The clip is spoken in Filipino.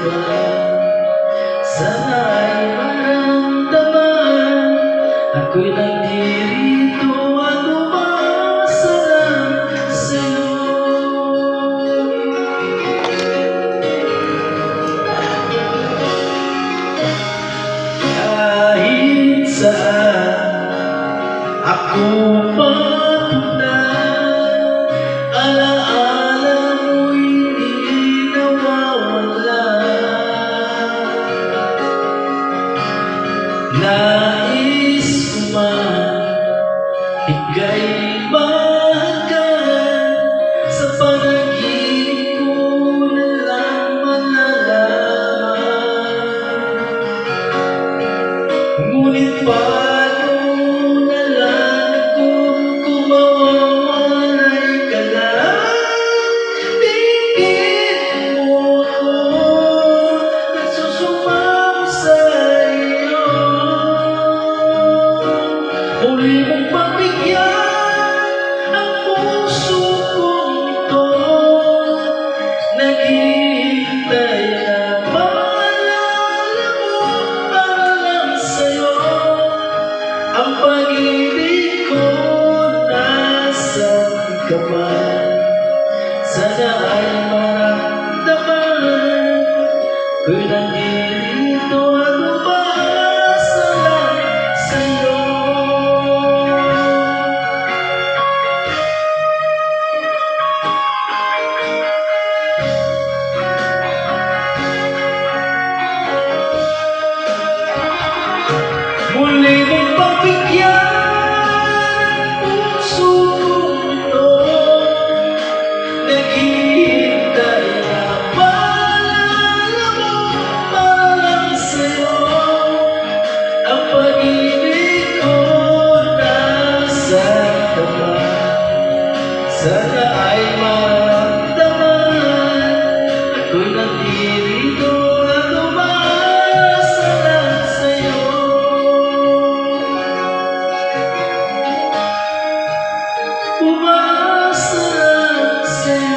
man. Sana ay maramdaman ako'y nandito at umasa lang sa'yo. Kahit saan ako papunta, alaala mo'y hindi nawawala. Nais ko man ika'y mahagan, sa panaginip ko na lang malalaman. Ngunit paano na lang kung mawawalay ka lang? Pigil mo ko, nagsusumamo sa'yo. Muli mong pagbigyan ang puso kong ito, naghihintay na maalala mo para lang sa'yo. Ang pag-ibig ko nasaan ka man, sana ay maramdaman ko'y nandito at umasa lang sa'yo. Muli mong pagbigyan ang puso kong ito, naghihintay na maalala mo para lang sa'yo. Ang pag-ibig ko nasaan ka man, sana ay maramdaman ako'y nandito at umasa lang sa'yo. Umasa lang sa'yo.